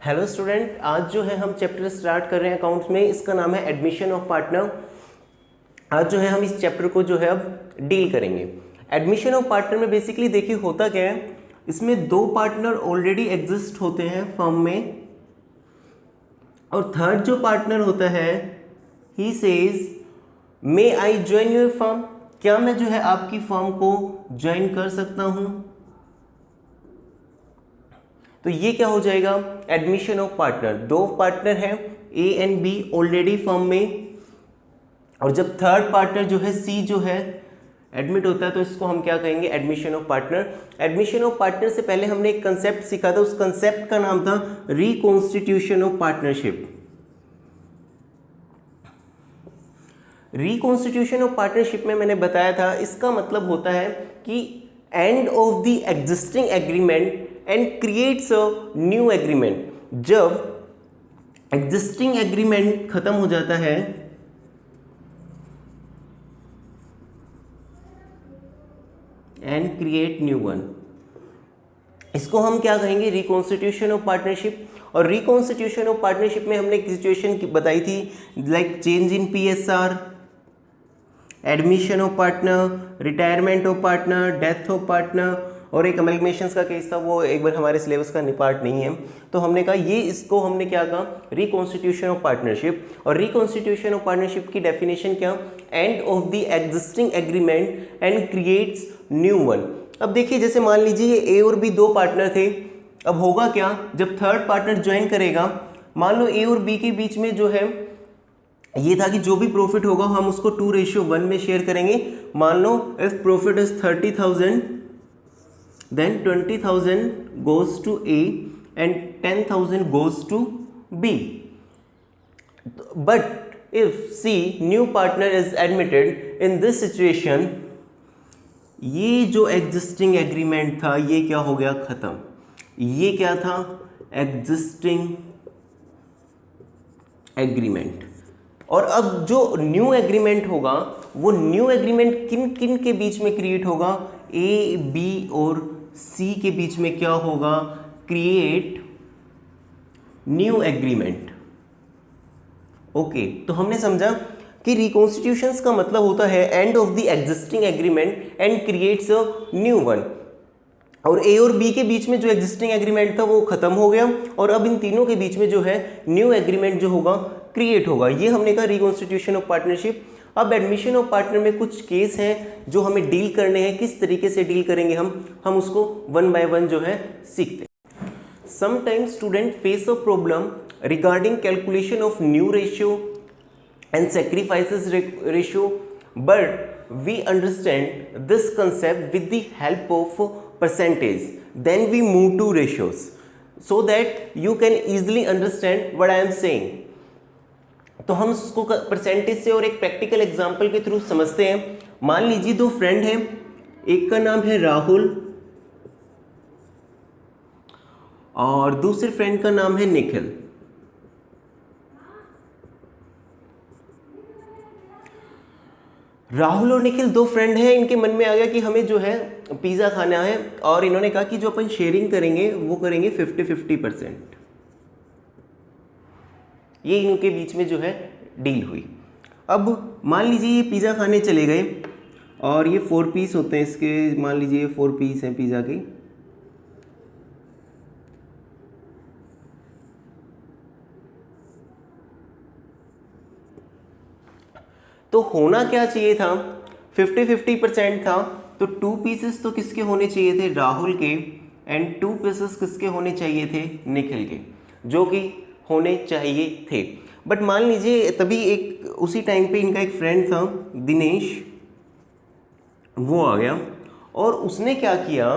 Hello student, आज जो है हम चैप्टर स्टार्ट कर रहे हैं अकाउंट्स में। इसका नाम है एडमिशन ऑफ पार्टनर। आज जो है हम इस चैप्टर को जो है अब डील करेंगे। एडमिशन ऑफ पार्टनर में बेसिकली देखिए होता क्या है, इसमें दो पार्टनर ऑलरेडी एग्जिस्ट होते हैं फर्म में, और थर्ड जो पार्टनर होता है he says may I join your firm, क्या मैं जो है आपकी फर्म को ज्वाइन कर सकता हूं। तो ये क्या हो जाएगा, एडमिशन ऑफ पार्टनर। दो पार्टनर हैं A and B already firm में, और जब थर्ड पार्टनर जो है सी जो है एडमिट होता है तो इसको हम क्या कहेंगे, admission of partner. Admission of partner से पहले हमने एक कंसेप्ट सीखा था, उस कंसेप्ट का नाम था reconstitution of partnership. Reconstitution of partnership में मैंने बताया था, इसका मतलब होता है कि end of the existing agreement and creates a new agreement. जब एग्जिस्टिंग एग्रीमेंट खत्म हो जाता है एंड क्रिएट न्यू वन, इसको हम क्या कहेंगे, रिकॉन्स्टिट्यूशन ऑफ पार्टनरशिप। और रिकॉन्स्टिट्यूशन ऑफ पार्टनरशिप में हमने एक सिचुएशन बताई थी, like change in PSR, admission of partner, retirement of partner, death of partner, और एक अमेलगमेशंस का केस था, वो एक बार हमारे सिलेबस का पार्ट नहीं है। तो हमने कहा ये, इसको हमने क्या कहा, रिकॉन्स्टिट्यूशन ऑफ पार्टनरशिप। और रिकॉन्स्टिट्यूशन ऑफ पार्टनरशिप की डेफिनेशन क्या, end of the existing agreement and creates new one. अब देखिए, जैसे मान लीजिए ये ए और बी दो पार्टनर थे, अब होगा क्या, जब थर्ड पार्टनर ज्वाइन करेगा, मान लो ए और बी के बीच में जो है ये था कि जो भी प्रॉफिट होगा हम उसको 2:1 में शेयर करेंगे। मान लो if profit is 30,000 then 20,000 goes to A and 10,000 goes to B. But if C, new partner is admitted, in this situation ये जो एग्जिस्टिंग एग्रीमेंट था ये क्या हो गया, खत्म। ये क्या था, एग्जिस्टिंग एग्रीमेंट। और अब जो न्यू एग्रीमेंट होगा, वो न्यू एग्रीमेंट किन किन के बीच में क्रिएट होगा, ए बी और सी के बीच में क्या होगा, क्रिएट न्यू एग्रीमेंट। ओके, तो हमने समझा कि रिकॉन्स्टिट्यूशंस का मतलब होता है end of the existing agreement and creates a new one. और ए और बी के बीच में जो एग्जिस्टिंग एग्रीमेंट था वो खत्म हो गया, और अब इन तीनों के बीच में जो है न्यू एग्रीमेंट जो होगा क्रिएट होगा। ये हमने कहा रिकॉन्स्टिट्यूशन ऑफ पार्टनरशिप। अब एडमिशन ऑफ पार्टनर में कुछ केस हैं जो हमें डील करने हैं, किस तरीके से डील करेंगे हम उसको वन बाय वन जो है सीखते हैं। Sometimes student face a problem regarding calculation of new ratio and sacrifices ratio, but we understand this concept with the help of percentage, then we move to ratios so that you can easily understand what I am saying। तो हम उसको percentage से और एक practical example के through समझते हैं। मान लीजिए दो फ्रेंड हैं, एक का नाम है राहुल और दूसरे फ्रेंड का नाम है निखिल। राहुल और निखिल दो फ्रेंड हैं, इनके मन में आ गया कि हमें जो है पिज़्ज़ा खाना है, और इन्होंने कहा कि जो अपन शेयरिंग करेंगे वो करेंगे 50-50%। ये इनके बीच में जो है डील हुई। अब मान लीजिए ये पिज़्ज़ा खाने चले गए, और ये 4 पीस होते हैं इसके, मान लीजिए ये 4 पीस हैं पिज़्ज़ा के। तो होना क्या चाहिए था, 50-50% था, तो 2 पीसेस तो किसके होने चाहिए थे, राहुल के, एंड 2 पीसेस किसके होने चाहिए थे, निखिल के, जो कि होने चाहिए थे। बट मान लीजिए तभी एक उसी टाइम पे इनका एक फ्रेंड था दिनेश, वो आ गया और उसने क्या किया,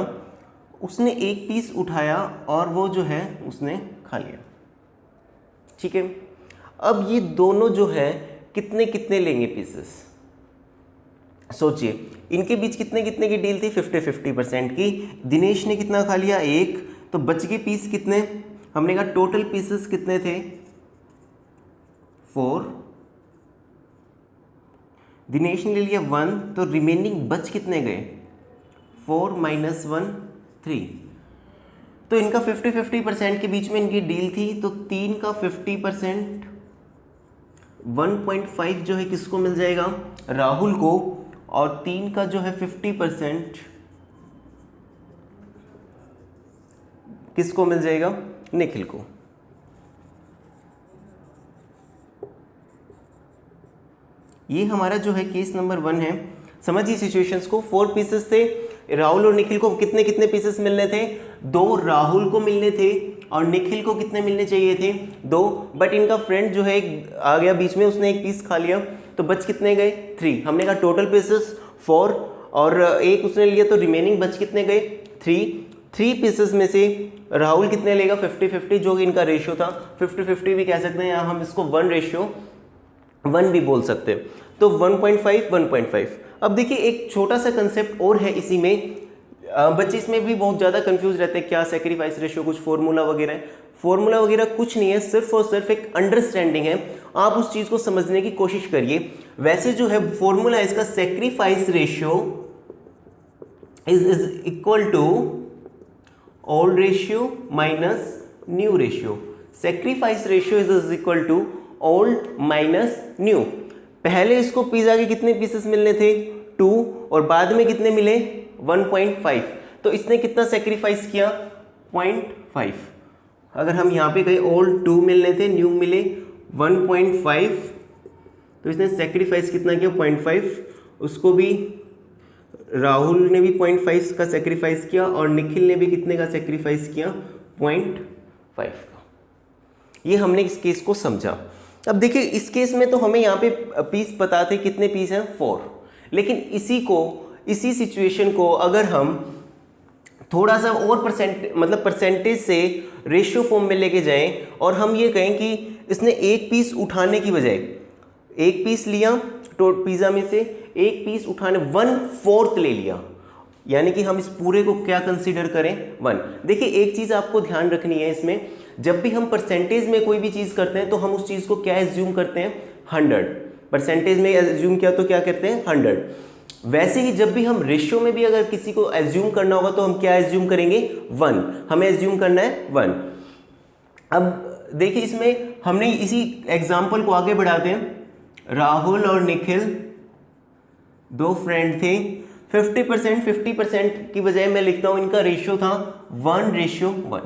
उसने एक पीस उठाया और वो जो है उसने खा लिया। ठीक है, अब ये दोनों जो है कितने कितने लेंगे पीसेस, सोचिए इनके बीच कितने कितने की डील थी, 50-50% की। दिनेश ने कितना खा लिया, एक, तो बच गए पीस कितने, हमने कहा टोटल पीसेस कितने थे, 4। दिनेश ने ले लिया 1, तो रिमेनिंग बच कितने गए, 4 - 1 3। तो इनका 50-50% के बीच में इनकी डील थी, तो 3 का 50% 1.5 जो है किसको मिल जाएगा, राहुल को, और 3 का जो है 50% किसको मिल जाएगा, निखिल को। ये हमारा जो है केस नंबर 1 है। समझिए सिचुएशंस को। 4 पीसेस थे, राहुल और निखिल को कितने कितने पीसेस मिलने थे, 2 राहुल को मिलने थे और निखिल को कितने मिलने चाहिए थे, 2। बट इनका फ्रेंड जो है एक आ गया बीच में, उसने एक पीस खा लिया, तो बच कितने गए, 3। हमने कहा टोटल पीसेस 4 और एक उसने लिया, तो रिमेनिंग बच कितने गए, 3 पीसेस में से राहुल कितने लेगा, 50-50 जो इनका रेशियो था। 50-50 भी कह सकते हैं, या हम इसको 1:1 भी बोल सकते हैं। तो 1.5 अब देखिए एक छोटा सा कंसेप्ट और है इसी में, बच्चे इसमें भी बहुत ज़्यादा कंफ्यूज रहते हैं, क्या सेक्रीफाइस रेशियो कुछ फॉर्मूला वगैरह है। फॉर्मूला वगैरह कुछ नहीं है, सिर्फ और सिर्फ एक अंडरस्टैंडिंग है। आप उस चीज़ को समझने की कोशिश करिए। वैसे जो है फॉर्मूला है इसका, sacrifice ratio is equal to old ratio minus new ratio. Sacrifice ratio is equal to old minus new. पहले इसको पिज्जा के कितने पीसेस मिलने थे, 2, और बाद में कितने मिले, 1.5। तो इसने कितना सेक्रीफाइस किया, 0.5। अगर हम यहाँ पे कहीं ओल्ड 2 मिलने थे, न्यू मिले 1.5, तो इसने सेक्रीफाइस कितना किया, 0.5। उसको भी राहुल ने भी 0.5 का सेक्रीफाइस किया और निखिल ने भी कितने का सेक्रीफाइस किया, 0.5 का। ये हमने इस केस को समझा। अब देखिए इस केस में तो हमें यहाँ पे पीस पता थे, कितने पीस हैं, 4। लेकिन इसी सिचुएशन को अगर हम थोड़ा सा और परसेंटेज से रेशियो फॉर्म में लेके जाएं और हम ये कहें कि इसने एक पीस उठाने की बजाय, एक पीस लिया तो पिज़्ज़ा में से एक पीस उठाने 1/4 ले लिया, यानी कि हम इस पूरे को क्या कंसीडर करें, 1। देखिए एक चीज़ आपको ध्यान रखनी है इसमें, जब भी हम परसेंटेज में कोई भी चीज़ करते हैं तो हम उस चीज़ को क्या एज्यूम करते हैं, 100। परसेंटेज में एज्यूम किया तो क्या करते हैं, 100। वैसे ही जब भी हम रेशियो में भी अगर किसी को एज्यूम करना होगा तो हम क्या एज्यूम करेंगे, 1। हमें एज्यूम करना है 1। अब देखिए इसमें हमने इसी एग्जाम्पल को आगे बढ़ाते हैं। राहुल और निखिल 2 फ्रेंड थे, 50% की बजाय मैं लिखता हूं इनका रेशियो था 1:1।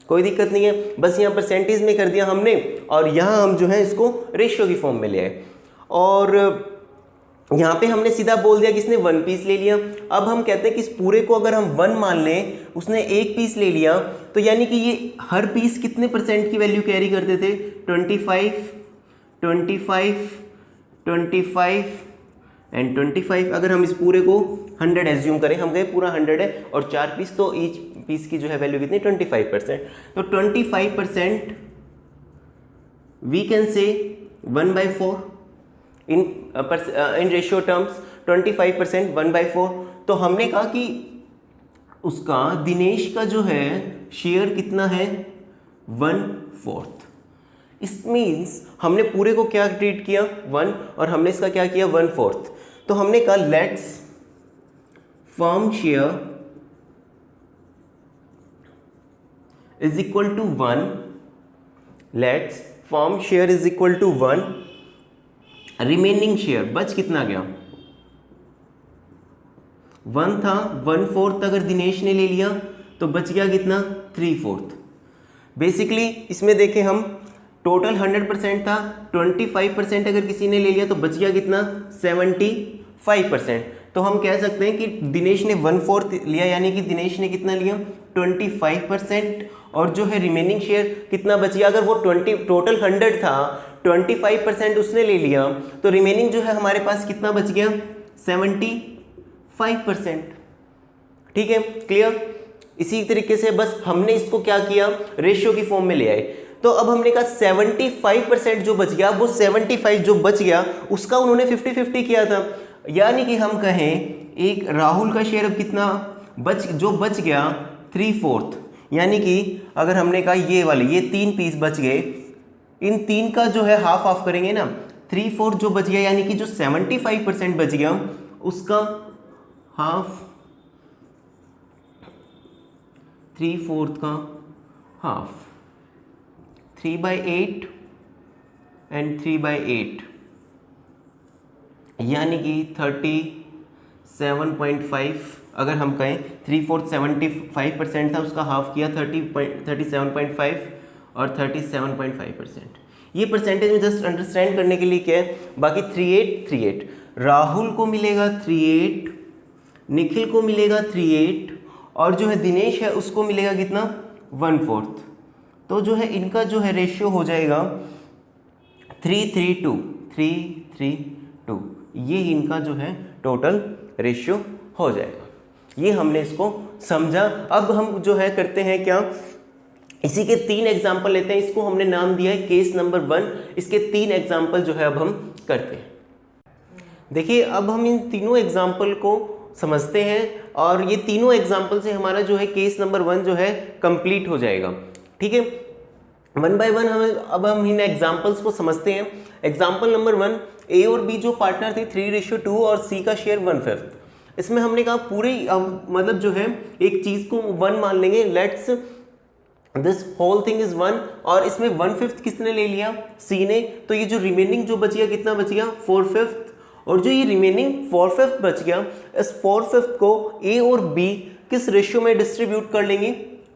कोई दिक्कत नहीं है, बस यहाँ परसेंटेज में कर दिया हमने और यहाँ हम जो है इसको रेशियो की फॉर्म में ले आए। और यहाँ पे हमने सीधा बोल दिया कि इसने 1 पीस ले लिया। अब हम कहते हैं कि इस पूरे को अगर हम 1 मान लें, उसने 1 पीस ले लिया, तो यानी कि ये हर पीस कितने परसेंट की वैल्यू कैरी करते थे, 25 एंड 25। अगर हम इस पूरे को 100 एज्यूम करें, हम गए पूरा 100 है और 4 पीस, तो ईच पीस की जो है वैल्यू कितनी, 25%। तो 25% we can say 1/4 in ratio terms, 25% 1/4। तो हमने कहा कि उसका दिनेश का जो है शेयर कितना है, 1/4। इस मीन्स हमने पूरे को क्या ट्रीट किया, 1, और हमने इसका क्या किया, 1/4। तो हमने कहा let's firm share is equal to 1, let's firm share is equal to 1, remaining share बच कितना गया, 1 था, 1/4 अगर दिनेश ने ले लिया तो बच गया कितना, 3/4। बेसिकली इसमें देखें हम, टोटल 100% था, 25% अगर किसी ने ले लिया तो बच गया कितना, 75%। तो हम कह सकते हैं कि दिनेश ने 1/4 लिया, यानी कि दिनेश ने कितना लिया, 25%, और जो है रिमेनिंग शेयर कितना बच गया। अगर वो टोटल 100 था, 25% उसने ले लिया, तो रिमेनिंग जो है हमारे पास कितना बच गया, 75%। ठीक है, क्लियर। इसी तरीके से बस हमने इसको क्या किया, रेशियो की फॉर्म में ले आए। तो अब हमने कहा 75% जो बच गया, वो 75 जो बच गया उसका उन्होंने 50-50 किया था, यानी कि हम कहें एक राहुल का शेयर अब कितना जो बच गया, 3/4। यानी कि अगर हमने कहा ये 3 पीस बच गए, इन 3 का जो है हाफ करेंगे ना, 3/4 जो बच गया, यानी कि जो 75% बच गया उसका हाफ 3/4 का हाफ, 3/8 एंड 3/8 यानी कि 37.5। अगर हम कहें 3/4 75% था, उसका हाफ किया 37.5 और 37.5%। ये परसेंटेज में जस्ट अंडरस्टैंड करने के लिए क्या है, बाकी 38 राहुल को मिलेगा 38, निखिल को मिलेगा 38 और जो है दिनेश है उसको मिलेगा कितना 1/4। तो जो है इनका जो है रेशियो हो जाएगा 3:3:2। ये इनका जो है टोटल रेशियो हो जाएगा। ये हमने इसको समझा। अब हम जो है करते हैं क्या, इसी के 3 एग्जाम्पल लेते हैं। इसको हमने नाम दिया है केस नंबर 1। इसके 3 एग्जाम्पल जो है अब हम करते हैं। देखिए अब हम इन तीनों एग्जाम्पल को समझते हैं और ये तीनों एग्जाम्पल से हमारा जो है केस नंबर 1 जो है कंप्लीट हो जाएगा। ठीक है, 1 बाय 1 अब हम इन एग्जाम्पल्स को समझते हैं। एग्जाम्पल नंबर 1, ए और बी जो पार्टनर थे 3:2 और सी का शेयर 1/5। इसमें हमने कहा पूरे मतलब जो है एक चीज को 1 मान लेंगे, let's this whole thing is 1 और इसमें 1/5 किसने ले लिया, सी ने। तो ये जो रिमेनिंग जो बच गया कितना बच गया 4/5 और जो ये रिमेनिंग 4/5 बच गया, इस 4/5 को ए और बी किस रेशियो में डिस्ट्रीब्यूट कर लेंगे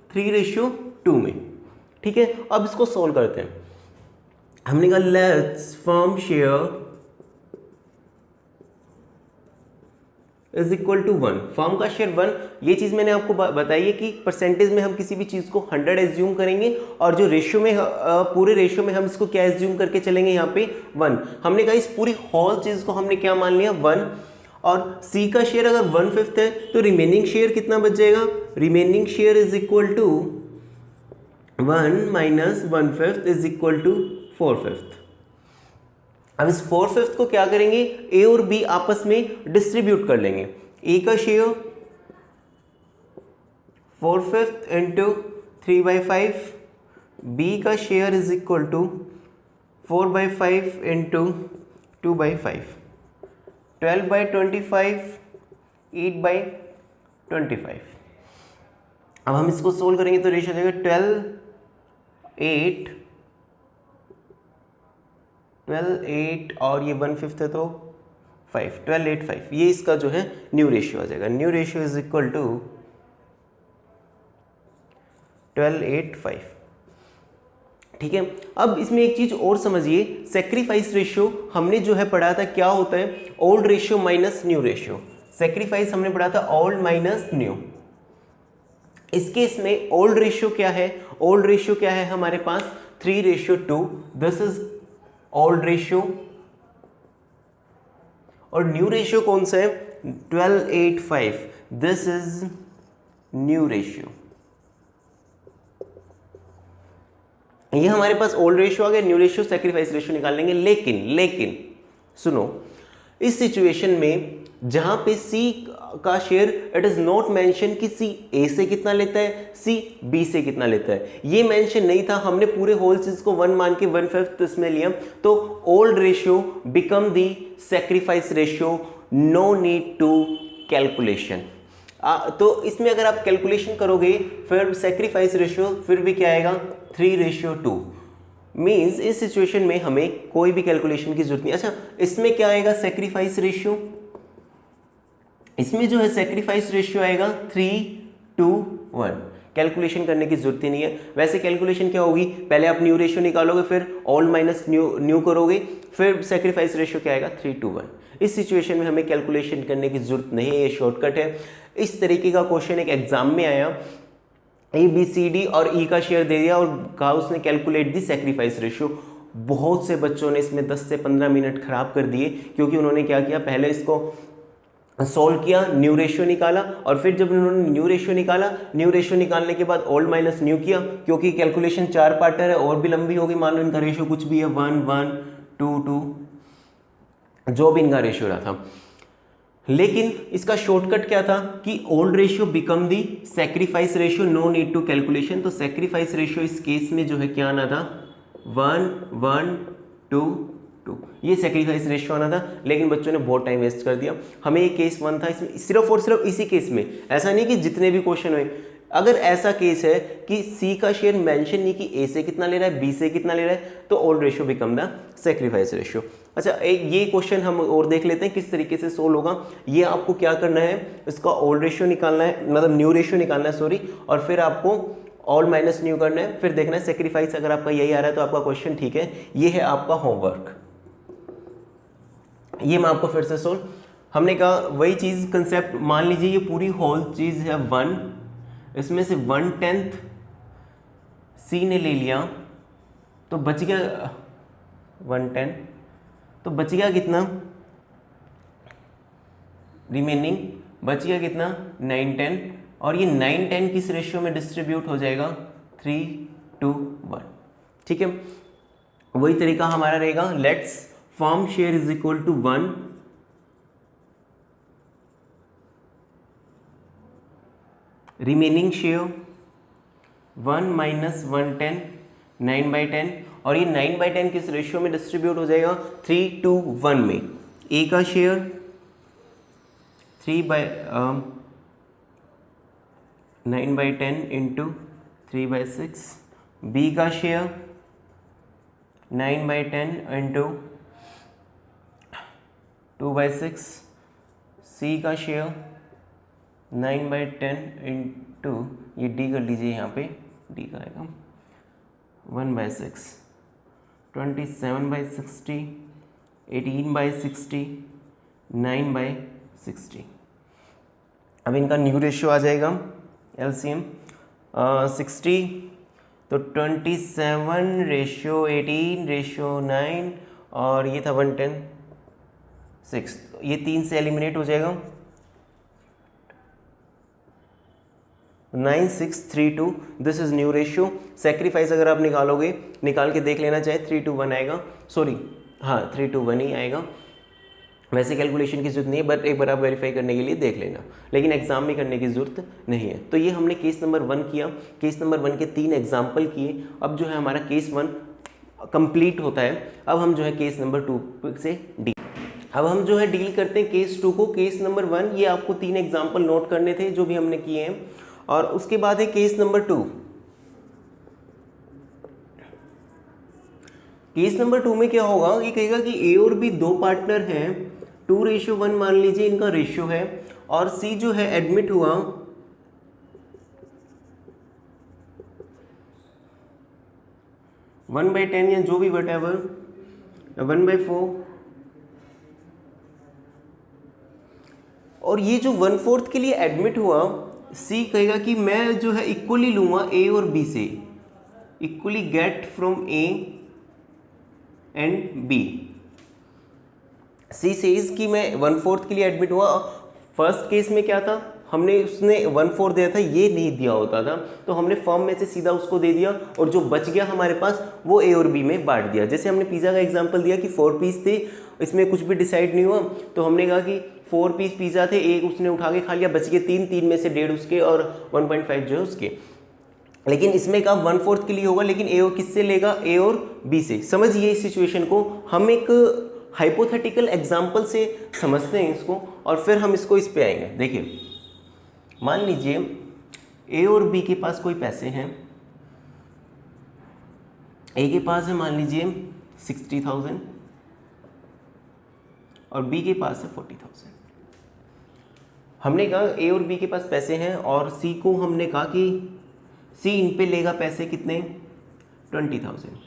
3:2 में। ठीक है, अब इसको सोल्व करते हैं। हमने कहा let's firm share is equal to 1, firm का शेयर 1। ये चीज मैंने आपको बताई है कि परसेंटेज में हम किसी भी चीज को 100 एज्यूम करेंगे और जो रेशियो में पूरे रेशियो में हम इसको क्या एज्यूम करके चलेंगे यहाँ पे 1। हमने कहा इस पूरी होल चीज को हमने क्या मान लिया 1 और सी का शेयर अगर 1/5 है तो रिमेनिंग शेयर कितना बच जाएगा, remaining share is equal to 1 minus 1/5 is equal to 4/5। अब इस 4/5 को क्या करेंगे, ए और बी आपस में डिस्ट्रीब्यूट कर लेंगे। ए का शेयर 4/5 इंटू 3/5, बी का share is equal to 4/5 into 2/5, 12/25, 8/25। अब हम इसको सोल्व करेंगे तो रेशियो हो जाएगा 12/8 और ये 1/5 है तो 5, 12/8/5। ये इसका जो है न्यू रेशियो आ जाएगा। New ratio is equal to 12/8/5। ठीक है, अब इसमें एक चीज और समझिए, सेक्रीफाइस रेशियो हमने जो है पढ़ा था क्या होता है, old ratio minus new ratio. Sacrifice हमने पढ़ा था ओल्ड माइनस न्यू। इस केस में ओल्ड रेशियो क्या है, ओल्ड रेशियो क्या है हमारे पास 3:2, दिस इज ओल्ड रेशियो। और न्यू रेशियो कौन सा है 12/8/5, दिस इज न्यू रेशियो। ये हमारे पास ओल्ड रेशियो आ गया, न्यू रेशियो सेक्रीफाइस रेशियो निकाल लेंगे। लेकिन सुनो, इस सिचुएशन में जहां पे सी का share it is not mention कि सी ए से कितना लेता है, सी बी से कितना लेता है, ये मेंशन नहीं था। हमने पूरे होल चीज को 1 मान के 1/5 इसमें लिया, तो old ratio become the sacrifice ratio, no need to calculation. तो इसमें अगर आप कैलकुलेशन करोगे फिर सेक्रीफाइस रेशियो फिर भी क्या आएगा 3:2। मीन्स इस सिचुएशन में हमें कोई भी कैलकुलेशन की जरूरत नहीं। अच्छा, इसमें क्या आएगा सेक्रीफाइस रेशियो, इसमें जो है सेक्रीफाइस रेशियो आएगा 3:1। कैलकुलेशन करने की जरूरत ही नहीं है। वैसे कैलकुलेशन क्या होगी, पहले आप न्यू रेशियो निकालोगे, फिर ओल्ड माइनस न्यू करोगे, फिर सेक्रीफाइस रेशियो क्या आएगा 3:1। इस सिचुएशन में हमें कैलकुलेशन करने की जरूरत नहीं है, ये शॉर्टकट है। इस तरीके का क्वेश्चन एक एग्जाम में आया, ABCD और E का शेयर दे दिया और कहा उसने कैलकुलेट दी सेक्रीफाइस रेशियो। बहुत से बच्चों ने इसमें 10 से 15 मिनट खराब कर दिए, क्योंकि उन्होंने क्या किया, पहले इसको सॉल्व किया, न्यू रेशियो निकाला और फिर जब उन्होंने न्यू रेशियो निकाला, न्यू रेशियो निकालने के बाद ओल्ड माइनस न्यू किया, क्योंकि कैलकुलेशन 4 पार्टर है और भी लंबी होगी। मान लो इनका रेशियो कुछ भी है 1 1 2 2, जो भी इनका रेशियो रहा था। लेकिन इसका शॉर्टकट क्या था कि old ratio become the sacrifice ratio, no need to calculation. तो सेक्रीफाइस रेशियो इस केस में जो है क्या आना था 1 1 2 2, ये सेक्रीफाइस रेशियो आना था। लेकिन बच्चों ने बहुत टाइम वेस्ट कर दिया। हमें ये केस 1 था, इसमें सिर्फ और सिर्फ इसी केस में, ऐसा नहीं कि जितने भी क्वेश्चन हुए अगर ऐसा केस है कि सी का शेयर मेंशन नहीं कि ए से कितना ले रहा है, बी से कितना ले रहा है, तो all ratio become the sacrifice ratio. अच्छा, एक ये क्वेश्चन हम और देख लेते हैं किस तरीके से सोल्व होगा। ये आपको क्या करना है, इसका ऑल रेशियो निकालना है, मतलब न्यू रेशियो निकालना है सॉरी, और फिर आपको ऑल माइनस न्यू करना है, फिर देखना है सेक्रीफाइस। अगर आपका यही आ रहा है तो आपका क्वेश्चन ठीक है, ये है आपका होमवर्क। ये मैं आपको फिर से सोल्व, हमने कहा वही चीज़ कंसेप्ट, मान लीजिए ये पूरी होल चीज़ है 1, इसमें से 1/10 सी ने ले लिया तो बच गया 1/10, तो बच गया कितना, रिमेनिंग बच गया कितना 9/10, और ये 9/10 किस रेशियो में डिस्ट्रीब्यूट हो जाएगा, 3:1। ठीक है, वही तरीका हमारा रहेगा, let's firm share is equal to 1, remaining share 1 minus 1/10, 9/10, और ये 9/10 किस रेशियो में डिस्ट्रीब्यूट हो जाएगा, 3:1 में। ए का शेयर 9/10 इंटू 3/6, बी का शेयर 9/10 इंटू 2/6, सी का शेयर 9/10 इंटू, ये डी कर लीजिए यहाँ पे, डी का आएगा 1/6, 27/60, 18/60, 9/60। अब इनका न्यू रेशियो आ जाएगा एलसीएम 60, तो 27:18:9, और ये था 110 6, ये 3 से एलिमिनेट हो जाएगा 9632। This is new ratio. Sacrifice अगर आप निकालोगे, निकाल के देख लेना चाहे 3:1 आएगा, सॉरी हाँ 3:1 ही आएगा। वैसे कैलकुलेशन की जरूरत नहीं है, बट एक बार आप वेरीफाई करने के लिए देख लेना, लेकिन एग्जाम में करने की जरूरत नहीं है। तो ये हमने केस नंबर 1 किया, केस नंबर 1 के 3 एग्जाम्पल किए। अब जो है हमारा केस 1 कंप्लीट होता है। अब हम जो है केस नंबर 2 से डील, अब हम जो है डील करते हैं केस 2 को। केस नंबर 1 ये आपको 3 एग्जाम्पल नोट करने थे जो भी हमने किए हैं, और उसके बाद है केस नंबर 2। केस नंबर 2 में क्या होगा, ये कहेगा कि ए और बी दो पार्टनर हैं, 2:1 मान लीजिए इनका रेशियो है, और सी जो है एडमिट हुआ 1/10 या जो भी वटएवर 1/4, और ये जो 1/4 के लिए एडमिट हुआ, सी कहेगा कि मैं जो है इक्वली लूंगा ए और बी से, equally get from A and B. C says कि मैं 1/4 के लिए एडमिट हुआ। फर्स्ट केस में क्या था, हमने उसने 1/4 दिया था, ये नहीं दिया होता था, तो हमने फॉर्म में से सीधा उसको दे दिया, और जो बच गया हमारे पास वो ए और बी में बांट दिया। जैसे हमने पिज़्ज़ा का एग्जांपल दिया कि 4 पीस थे, इसमें कुछ भी डिसाइड नहीं हुआ, तो हमने कहा कि 4 पीस पिज़्ज़ा थे, एक उसने उठा के खा लिया, बच गए 3 में से 1.5 उसके और 1.5 जो है उसके। लेकिन इसमें का 1/4 के लिए होगा, लेकिन ए और किससे लेगा, ए और बी से। समझिए इस सिचुएशन को, हम एक हाइपोथेटिकल एग्जाम्पल से समझते हैं इसको, और फिर हम इसको इस पे आएंगे। देखिए, मान लीजिए ए और बी के पास कोई पैसे हैं। ए के पास है मान लीजिए 60,000 और बी के पास है 40,000। हमने कहा ए और बी के पास पैसे हैं, और सी को हमने कहा कि सी इन पे लेगा पैसे कितने, 20,000।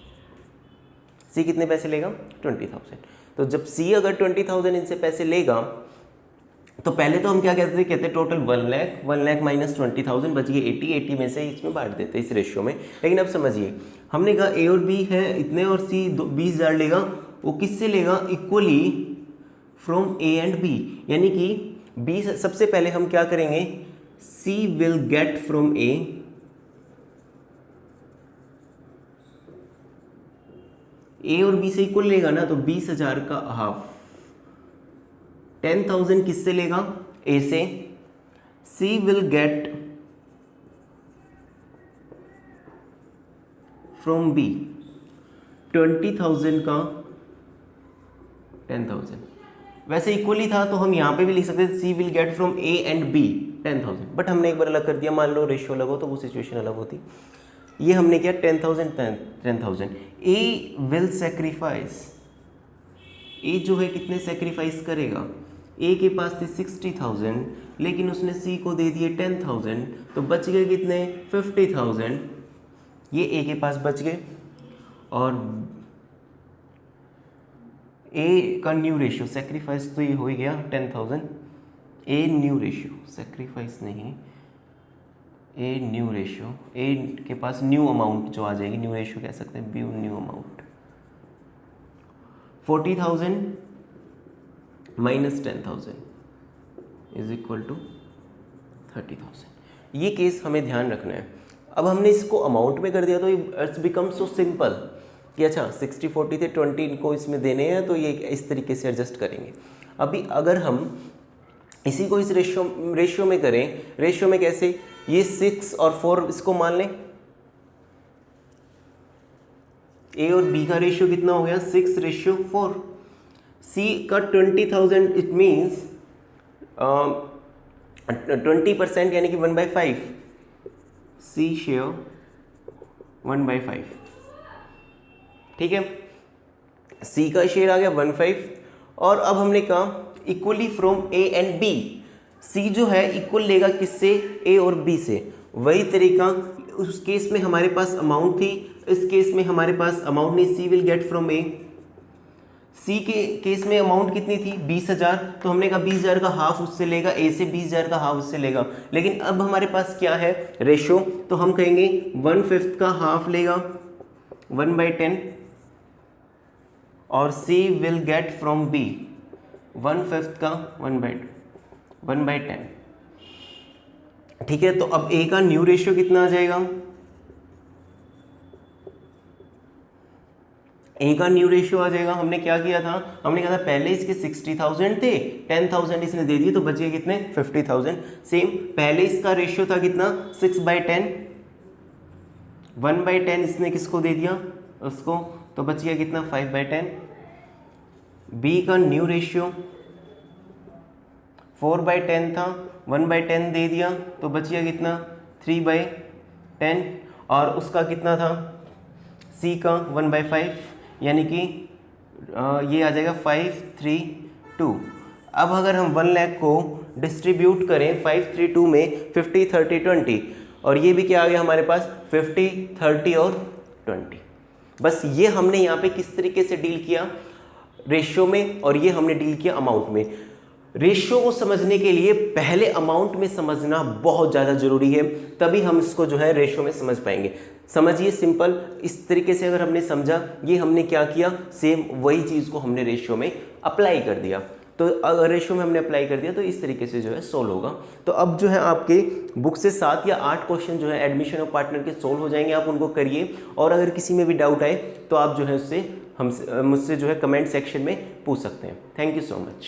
सी कितने पैसे लेगा, 20,000। तो जब सी अगर 20,000 इनसे पैसे लेगा, तो पहले तो हम क्या कहते टोटल 1 लाख माइनस 20,000 बच गए 80 में से इसमें बांट देते इस रेशियो में। लेकिन अब समझिए, हमने कहा ए और बी है इतने, और सी 20,000 लेगा, वो किससे लेगा, equally from A and B. यानी कि बी सबसे पहले हम क्या करेंगे, C will get from A और बी से इक्वल लेगा ना, तो 20,000 का हाफ 10,000 किससे लेगा, ए से। सी विल गेट फ्रॉम बी 20,000 का 10,000। वैसे इक्वली था तो हम यहाँ पे भी लिख सकते थे C will get from A and B 10,000, but हमने एक बार अलग कर दिया, मान लो रेशियो अलग हो तो वो सिचुएशन अलग होती। ये हमने किया 10,000 ए विल सेक्रीफाइस, ए जो है कितने सेक्रीफाइस करेगा, ए के पास थे 60,000 लेकिन उसने सी को दे दिए 10,000, तो बच गए कितने 50,000, ये ए के पास बच गए। और ए का न्यू रेशियो, सेक्रीफाइस तो ये हो ही गया 10,000, ए न्यू रेशियो, सेक्रीफाइस नहीं, ए न्यू रेशियो, ए के पास न्यू अमाउंट जो आ जाएगी, न्यू रेशियो कह सकते हैं, B new amount 40,000 minus 10,000 is equal to 30,000। ये केस हमें ध्यान रखना है। अब हमने इसको अमाउंट में कर दिया तो इट्स बिकम सो सिंपल कि अच्छा 60-40 थे, 20 इनको इसमें देने हैं तो ये इस तरीके से एडजस्ट करेंगे। अभी अगर हम इसी को इस रेशियो में करें, रेशियो में कैसे, ये 6 और 4 इसको मान लें, ए और बी का रेशियो कितना हो गया 6:4, सी का 20,000 इट मीन्स 20% यानी कि 1/5, सी शेयर 1/5, ठीक है, सी का शेयर आ गया 1/5। और अब हमने कहा equally from A and B, C जो है इक्वल लेगा किससे, ए और बी से, वही तरीका उस केस में हमारे पास अमाउंट थी, इस केस में हमारे पास अमाउंट नहीं, सी विल गेट फ्रॉम ए, सी के केस में अमाउंट कितनी थी 20,000, तो हमने कहा 20,000 का हाफ उससे लेगा, ए से 20,000 का हाफ उससे लेगा। लेकिन अब हमारे पास क्या है रेशो, तो हम कहेंगे 1/5 का हाफ लेगा 1/10 और सी विल गेट फ्रॉम बी 1/5 का 1/10, ठीक है। तो अब ए का न्यू रेशियो कितना आ जाएगा, ए का न्यू रेशियो आ जाएगा, हमने क्या किया था, हमने कहा था पहले इसके 60,000 थे, 10,000 इसने दे दिए तो बचे कितने 50,000। सेम पहले इसका रेशियो था कितना 6/10, 1/10 इसने किसको दे दिया उसको, तो बच गया कितना 5/10। बी का न्यू रेशियो 4/10 था, 1/10 दे दिया तो बच गया कितना 3/10, और उसका कितना था सी का 1/5 यानी कि ये आ जाएगा 532। अब अगर हम 1 लाख को डिस्ट्रीब्यूट करें 532 में 50, 30, 20, और ये भी क्या आ गया हमारे पास 50, 30 और 20। बस ये हमने यहाँ पे किस तरीके से डील किया रेशियो में, और ये हमने डील किया अमाउंट में। रेशियो को समझने के लिए पहले अमाउंट में समझना बहुत ज़्यादा जरूरी है, तभी हम इसको जो है रेशियो में समझ पाएंगे। समझिए सिंपल, इस तरीके से अगर हमने समझा, ये हमने क्या किया, सेम वही चीज़ को हमने रेशियो में अप्लाई कर दिया। तो अगर रेशियो में हमने अप्लाई कर दिया तो इस तरीके से जो है सोल्व होगा। तो अब जो है आपके बुक से 7 या 8 क्वेश्चन जो है एडमिशन ऑफ पार्टनर के सोल्व हो जाएंगे, आप उनको करिए। और अगर किसी में भी डाउट आए तो आप जो है उससे मुझसे जो है कमेंट सेक्शन में पूछ सकते हैं। Thank you so much.